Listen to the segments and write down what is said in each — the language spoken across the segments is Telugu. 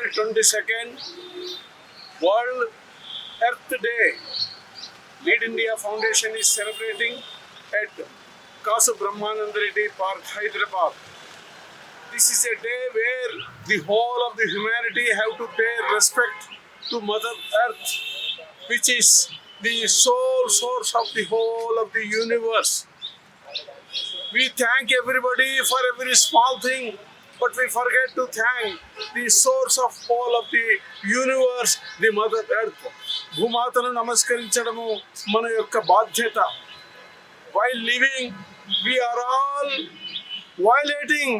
April 22nd, World Earth Day. Lead India Foundation is celebrating at Kasu Brahmanand Reddy Park, Hyderabad. This is a day where the whole of the humanity have to pay respect to Mother Earth, which is the sole source of the whole of the universe. We thank everybody for every small thing, but we forget to thank the source of all of the universe, the Mother Earth. భూమాతను నమస్కరించడము మన యొక్క బాధ్యత. While living, we are all violating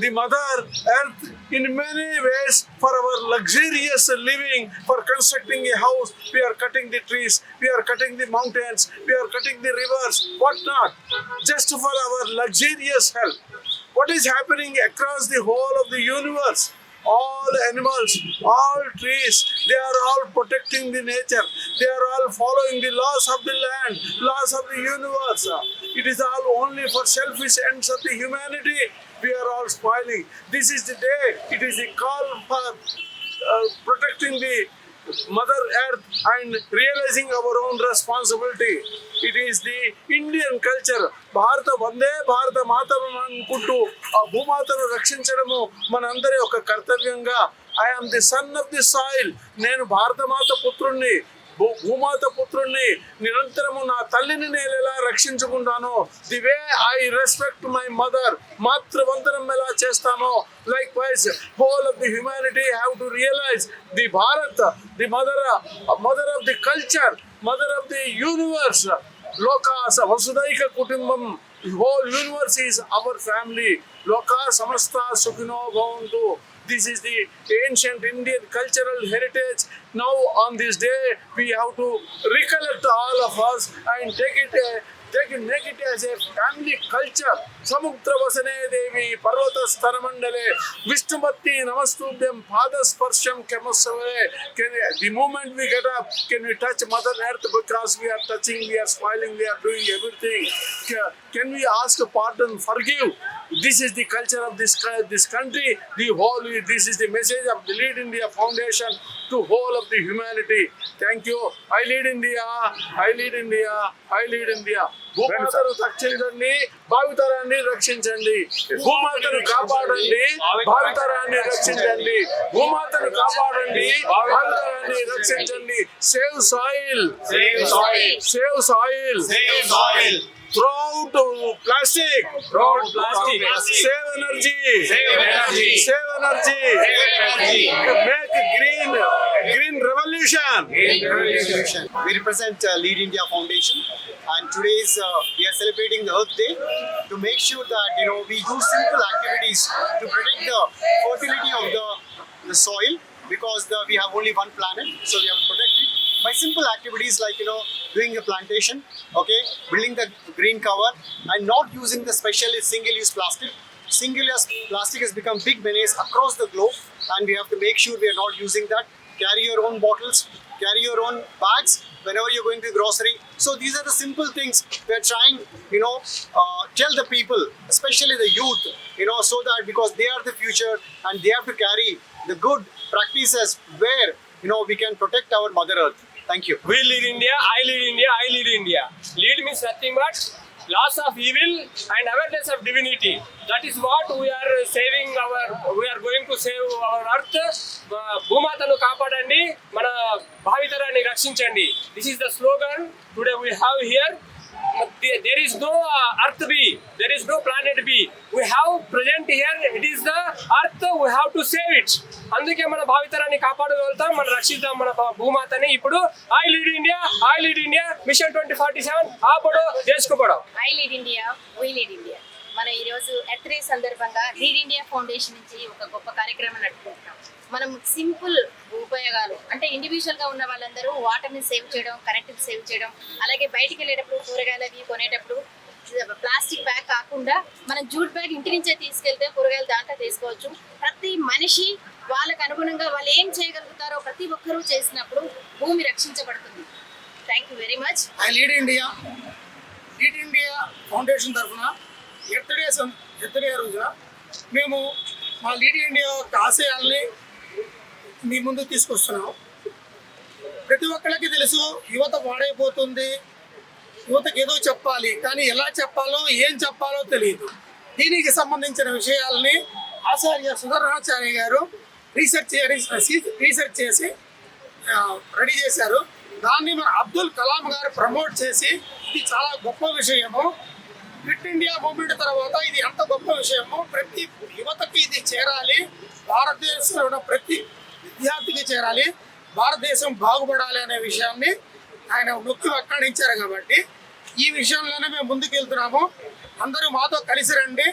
the Mother Earth in many ways for our luxurious living, for constructing a house. We are cutting the trees, we are cutting the mountains, we are cutting the rivers, what not, just for our luxurious health. What is happening across the whole of the universe? All animals, all trees, they are all protecting the nature. They are all following the laws of the land, laws of the universe. It is all only for selfish ends of the humanity. We are all spoiling. This is the day. It is the call for protecting the Mother Earth and realizing our own responsibility. It is the Indian culture. భారత వందే భారత మాతను అనుకుంటూ ఆ భూమాతను రక్షించడము మనందరి ఒక కర్తవ్యంగా. I am the son of the soil. నేను భారతమాత పుత్రుణ్ణి, భూమాత పుత్రుణ్ణి. నిరంతరము నా తల్లిని నేను ఎలా రక్షించుకుంటానో, the way I respect my mother, మాతృవందనం ఎలా చేస్తానో, likewise whole of the humanity have to realise the Bharat, the mother of the culture, mother of the universe. లోకా వసుదైక కుటుంబం. Whole universe is our family. లోకా సమస్త సుఖినో భవంతు. This is the ancient Indian cultural heritage. Now on this day, we have to recollect all of us and make it as a family culture. Samudra vasane devi parvata staramandale Vishnupati namastubhyam padasparsham kamasavare. The moment we get up, can we touch Mother Earth? Because we are touching, we are smiling, we are doing everything. Can we ask pardon, forgive? This is the culture of this country. This is the message of the Lead India Foundation to whole of the humanity. Thank you. I lead India. I lead India. I lead India. భూమాతను రక్షించండి, భావితరాన్ని రక్షించండి. భూమాతను కాపాడండి, భావితరాన్ని రక్షించండి. భూమాతను కాపాడండి, భావితరాన్ని రక్షించండి. Save soil, save soil, save soil, save soil. Throw out plastic. Throw out plastic. Save energy. Save energy. Save energy. Save energy. Make green revolution. Green revolution. We represent Lead India Foundation, and today is we are celebrating the Earth Day to make sure that we do simple activities to protect the fertility of the soil, because we have only one planet, so we have to protect it by simple activities like doing a plantation, okay, building the green cover, and not using the special single-use plastic. Single-use plastic has become big menace across the globe, and we have to make sure we are not using that. Carry your own bottles, carry your own bags whenever you're going to the grocery. So these are the simple things we are trying, tell the people, especially the youth, so that because they are the future and they have to carry the good practices where we can protect our Mother Earth. Thank you. We lead India, I lead India, I lead India. Lead means nothing but loss of evil and awareness of divinity. That is what we are saving we are going to save our earth. భూమాతను కాపాడండి, మన భావితరాన్ని రక్షించండి. This is the slogan today we have here. There is no earth B, there is no planet B. We have present here, it is the earth, we have to save it. అందుకే మన భావితరాన్ని కాపాడగలుగుతాం, మనం రక్షిద్దాం మన భూమాతని. ఇప్పుడు I lead India, I lead India, mission 2047 ఆపడో చేసుకోపడో. I lead India, we lead India. మనం ఈరోజు ఎర్త్ డే సందర్భంగా లీడ్ ఇండియా ఫౌండేషన్ నుంచి ఒక గొప్ప కార్యక్రమం నడుపుకుంటున్నాం. మనం సింపుల్ ఉపయోగాలు అంటే ఇండివిజువల్గా ఉన్న వాళ్ళందరూ వాటర్ని సేవ్ చేయడం, కరెంట్ని సేవ్ చేయడం, అలాగే బయటికి వెళ్ళేటప్పుడు కూరగాయలు అవి కొనేటప్పుడు ప్లాస్టిక్ బ్యాగ్ కాకుండా మనం జూట్ బ్యాగ్ ఇంటి నుంచే తీసుకెళ్తే కూరగాయలు దాంట్లో తీసుకోవచ్చు. ప్రతి మనిషి వాళ్ళకు అనుగుణంగా వాళ్ళు ఏం చేయగలుగుతారో ప్రతి ఒక్కరూ చేసినప్పుడు భూమి రక్షించబడుతుంది. Thank you very much. I lead India Foundation తరఫున ఎర్త్ డే రోజున మేము మా లీడ్ ఇండియా యొక్క ఆశయాల్ని మీ ముందుకు తీసుకొస్తున్నాం. ప్రతి ఒక్కరికి తెలుసు యువత పాడైపోతుంది, యువతకి ఏదో చెప్పాలి, కానీ ఎలా చెప్పాలో ఏం చెప్పాలో తెలియదు. దీనికి సంబంధించిన విషయాల్ని ఆచార్య సుందరాచార్య గారు రీసెర్చ్ చేసి రెడీ చేశారు. దాన్ని మన అబ్దుల్ కలాం గారు ప్రమోట్ చేసి ఇది చాలా గొప్ప విషయము. క్విట్ ఇండియా మూవ్మెంట్ తర్వాత ఇది ఎంత గొప్ప విషయము, ప్రతి యువతకి ఇది చేరాలి, భారతదేశంలో ఉన్న ప్రతి విద్యార్థికి చేరాలి, భారతదేశం బాగుపడాలి అనే విషయాన్ని ఆయన నొక్కి వక్కాణించారు. కాబట్టి ఈ విషయంలోనే మేము ముందుకు వెళ్తున్నాము. అందరూ మాతో కలిసి రండి,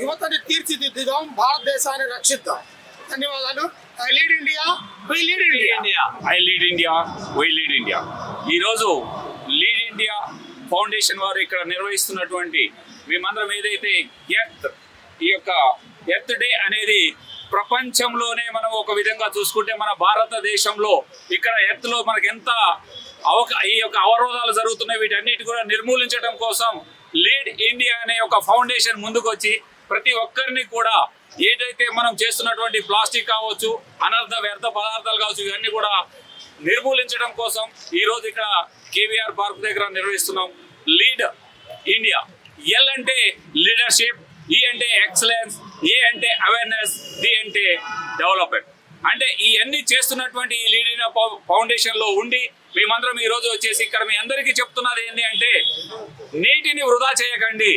యువతని తీర్చిదిద్దుదాం, భారతదేశాన్ని రక్షిద్దాం. ధన్యవాదాలు. I lead India, we lead India. I lead India, we lead India. ఈరోజు లీడ్ ఇండియా ఫౌండేషన్ వారు ఇక్కడ నిర్వహిస్తున్నటువంటి మేమందరం ఏదైతే ఈ యొక్క ఎర్త్ డే అనేది ప్రపంచంలోనే మనం ఒక విధంగా చూసుకుంటే మన భారతదేశంలో ఇక్కడ ఎర్త్లో మనకి ఎంత ఈ యొక్క అవరోధాలు జరుగుతున్నాయి, వీటన్నిటి కూడా నిర్మూలించడం కోసం లీడ్ ఇండియా అనే ఒక ఫౌండేషన్ ముందుకు వచ్చి ప్రతి ఒక్కరిని కూడా ఏదైతే మనం చేస్తున్నటువంటి ప్లాస్టిక్ కావచ్చు, అనర్థ వ్యర్థ పదార్థాలు కావచ్చు, ఇవన్నీ కూడా నిర్మూలించడం కోసం ఈరోజు ఇక్కడ కేవీఆర్ పార్క్ దగ్గర నిర్వహిస్తున్నాం. Lead India. ఎల్ అంటే లీడర్షిప్, ఈ అంటే ఎక్సలెన్స్, ఏ అంటే అవేర్నెస్, డి అంటే డెవలప్మెంట్. అంటే ఇవన్నీ చేస్తున్నటువంటి ఈ లీడ్ ఇండియా ఫౌండేషన్లో ఉండి మేమందరం ఈరోజు వచ్చేసి ఇక్కడ మీ అందరికీ చెప్తున్నది ఏంటి అంటే నీటిని వృధా చేయకండి,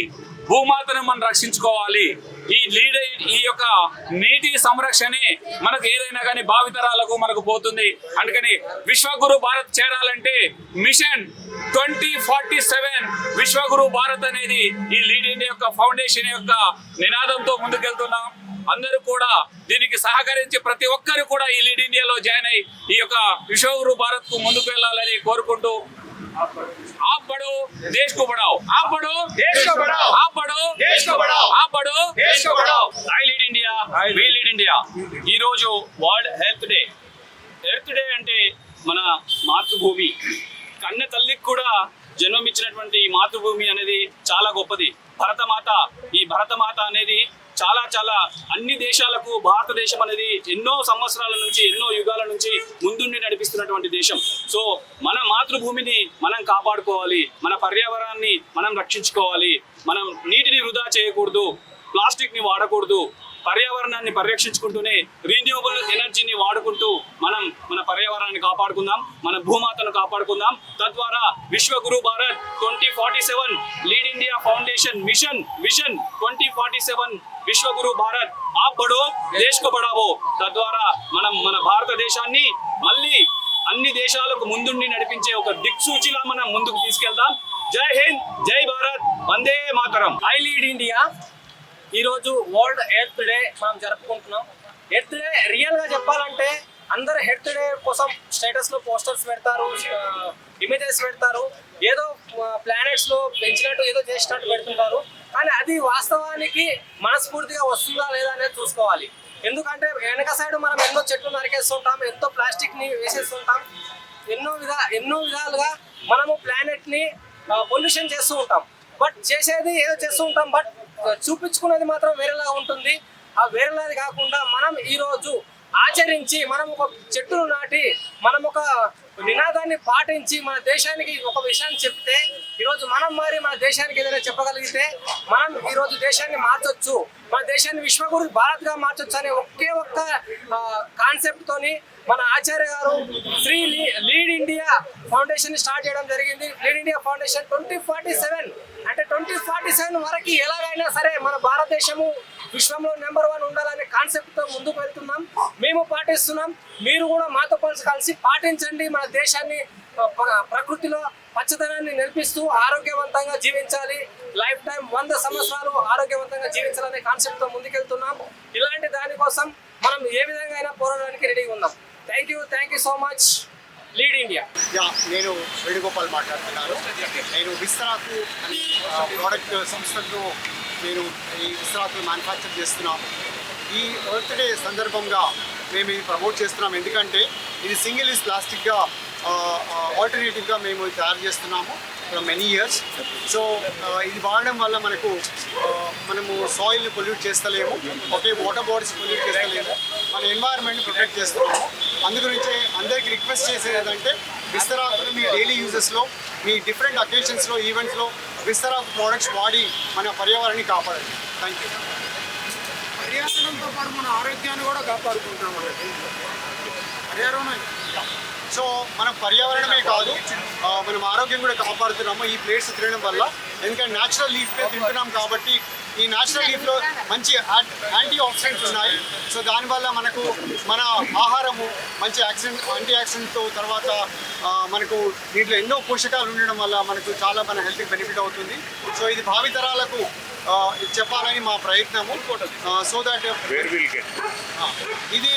భూమాతను మనం రక్షించుకోవాలి. ఈ యొక్క నీటి సంరక్షణే మనకు ఏదైనా కానీ భావితరాలకు మనకు పోతుంది. అందుకని విశ్వగురు భారత్ చేరాలంటే మిషన్ 2047 విశ్వగురు భారత్ అనేది ఈ లీడ్ ఇండియా యొక్క ఫౌండేషన్ యొక్క నినాదంతో ముందుకెళ్తున్నాం. అందరూ కూడా దీనికి సహకరించి ప్రతి ఒక్కరు కూడా ఈ లీడ్ ఇండియాలో జాయిన్ అయ్యి ఈ యొక్క విశ్వగురు భారత్ కు ముందుకు వెళ్ళాలని కోరుకుంటూ आप बढ़ो देश को बढ़ाओ, आप बढ़ो देश को बढ़ाओ, आप बढ़ो देश को बढ़ाओ, आप बढ़ो देश को बढ़ाओ. I lead India, we lead India. ఈరోజు World Health Day. Earth Day అంటే మన మాతృభూమి, కన్న తల్లికి కూడా జన్మమిచ్చినటువంటి ఈ మాతృభూమి అనేది చాలా గొప్పది. భరతమాత, ఈ భరతమాత అనేది చాలా చాలా అన్ని దేశాలకు భారతదేశం అనేది ఎన్నో సంవత్సరాల నుంచి, ఎన్నో యుగాల నుంచి ముందుండి నడిపిస్తున్నటువంటి దేశం. సో మన మాతృభూమిని మనం కాపాడుకోవాలి, మన పర్యావరణాన్ని మనం రక్షించుకోవాలి, మనం నీటిని వృధా చేయకూడదు, ప్లాస్టిక్ని వాడకూడదు, పర్యావరణాన్ని పరిరక్షించుకుంటూనే రీన్యూవబుల్ ఎనర్జీని వాడుకుంటూ మనం మన పర్యావరణాన్ని కాపాడుకుందాం, మన భూమాతను కాపాడుకుందాం. తద్వారా విశ్వగురు Bharat 2047 Lead India Foundation mission vision 2047 విశ్వగురు భారత్ ఆప్ బడో దేశ్ కో బడావో. తద్వారా మనం మన భారతదేశాన్ని మళ్ళీ అన్ని దేశాలకు ముందుండి నడిపించే ఒక దిక్సూచిలా మనం ముందుకు తీసుకెళ్దాం. జై హింద్, జై భారత్, వందే మాతరం. I lead India. ఈరోజు వరల్డ్ ఎర్త్ డే మనం జరుపుకుంటున్నాం. ఎర్త్ డే రియల్గా చెప్పాలంటే అందరు ఎర్త్ డే కోసం స్టేటస్లో పోస్టర్స్ పెడతారు, ఇమేజెస్ పెడతారు, ఏదో ప్లానెట్స్లో పెంచినట్టు ఏదో చేసినట్టు పెడుతుంటారు. కానీ అది వాస్తవానికి మనస్ఫూర్తిగా వస్తుందా లేదా అనేది చూసుకోవాలి. ఎందుకంటే వెనక సైడ్ మనం ఎన్నో చెట్లు నరికేస్తుంటాం, ఎంతో ప్లాస్టిక్ని వేసేస్తుంటాం, ఎన్నో విధాలుగా మనము ప్లానెట్ని పొల్యూషన్ చేస్తూ ఉంటాం. బట్ చేసేది ఏదో చేస్తూ ఉంటాం, బట్ చూపించుకునేది మాత్రం వేరేలా ఉంటుంది. ఆ వేరేలాది కాకుండా మనం ఈరోజు ఆచరించి, మనం ఒక చెట్టును నాటి, మనం ఒక నినాదాన్ని పాటించి మన దేశానికి ఒక విషయాన్ని చెప్తే, ఈరోజు మనం మారి మన దేశానికి ఏదైనా చెప్పగలిగితే మనం ఈరోజు దేశాన్ని మార్చొచ్చు, మన దేశాన్ని విశ్వగురు భారత్గా మార్చొచ్చు అనే ఒక్క కాన్సెప్ట్తోని మన ఆచార్య గారు లీడ్ ఇండియా ఫౌండేషన్ స్టార్ట్ చేయడం జరిగింది. లీడ్ ఇండియా ఫౌండేషన్ 2047 అంటే 2047 వరకు ఎలాగైనా సరే మన భారతదేశము విశ్వంలో నెంబర్ 1 ఉండాలనే కాన్సెప్ట్తో ముందుకు వెళ్తున్నాం. మేము పాటిస్తున్నాం, మీరు కూడా మాతో కలిసి పాటించండి. మన దేశాన్ని ప్రకృతిలో పచ్చదనాన్ని నిలిపిస్తూ ఆరోగ్యవంతంగా జీవించాలి, లైఫ్ టైం 100 సంవత్సరాలు ఆరోగ్యవంతంగా జీవించాలనే కాన్సెప్ట్తో ముందుకెళ్తున్నాం. ఇలాంటి దానికోసం మనం ఏ విధంగా అయినా పోరాడడానికి రెడీగా ఉన్నాం. Thank you so much. Lead India. నేను వేణుగోపాల్ మాట్లాడుతున్నాను. నేను విస్తరాకు అనే ప్రోడక్ట్ సంస్థతో నేను ఈ విస్తరాకులు మ్యానుఫ్యాక్చర్ చేస్తున్నాము. ఈ ఎర్త్ డే సందర్భంగా మేము ఇది ప్రమోట్ చేస్తున్నాం. ఎందుకంటే ఇది సింగిల్ యూజ్ ప్లాస్టిక్గా ఆల్టర్నేటివ్గా మేము తయారు చేస్తున్నాము ఫర్ మెనీ ఇయర్స్. సో ఇది వాడడం వల్ల మనము సాయిల్ని పొల్యూట్ చేస్తలేము, ఓకే, వాటర్ బాడీస్ పొల్యూట్ చేస్తలేము, మన ఎన్వైరన్మెంట్ని ప్రొటెక్ట్ చేస్తున్నాము. అందుగురించే అందరికీ రిక్వెస్ట్ చేసేది ఏంటంటే విస్తరాకును మీ డైలీ యూజెస్లో, మీ డిఫరెంట్ అకేషన్స్లో, ఈవెంట్స్లో విస్తరాకు ప్రోడక్ట్స్ వాడి మన పర్యావరణాన్ని కాపాడండి. Thank you. పర్యావరణంతో పాటు మన ఆరోగ్యాన్ని కూడా కాపాడుకుంటాం అన్నట్టు. పర్యావరణం సో మనం పర్యావరణమే కాదు మనం ఆరోగ్యం కూడా కాపాడుతున్నాము ఈ ప్లేట్స్ తినడం వల్ల. ఎందుకంటే న్యాచురల్ లీఫ్ తింటున్నాం కాబట్టి ఈ న్యాచురల్ లీఫ్లో మంచి యాంటీ ఆక్సిడెంట్స్ ఉన్నాయి. సో దానివల్ల మనకు మన ఆహారము మంచి యాంటీ ఆక్సిడెంట్తో తర్వాత మనకు దీంట్లో ఎన్నో పోషకాలు ఉండడం వల్ల మనకు చాలా మన హెల్త్కి బెనిఫిట్ అవుతుంది. సో ఇది భావితరాలకు చెప్పాలని మా ప్రయత్నము. సో దట్ ఇది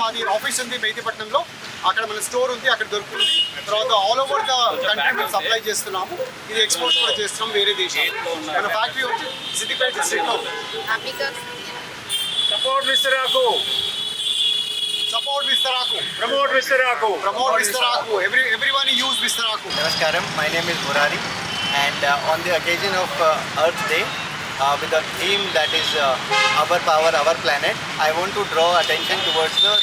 మాది ఆఫీస్ ఉంది మెహిదీపట్నంలో, అక్కడ మన స్టోర్ ఉంది, అక్కడ దొరుకుతుంది. తర్వాత ఆల్ ఓవర్ ద కంట్రీ మేము సప్లై చేస్తున్నాము. ఇది ఎక్స్పోర్ట్ కూడా చేస్తున్నాం వేరే దేశాలు. మన ఫ్యాక్టరీ వచ్చి సిద్దిపేట డిస్ట్రిక్ట్లో. Support Vistaraku. సపోర్ట్ విస్తరాకు, Promote Vistaraku. ప్రమోట్ విస్తరాకు. Everyone use విస్తరాకు. Namaskaram, my name is Murari, and on the occasion of Earth Day, with a theme that is our power, our planet, I want to draw attention towards the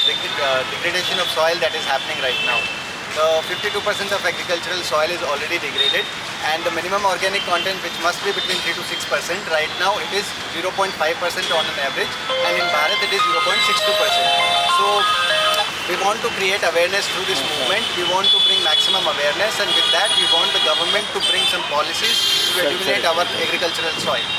degradation of soil that is happening right now. The 52% of agricultural soil is already degraded, and the minimum organic content, which must be between 3 to 6%, right now it is 0.5% on an average, and in Bharat it is 0.62%. So we want to create awareness through this movement. We want to bring maximum awareness, and with that we want the government to bring some policies to rejuvenate our agricultural soil.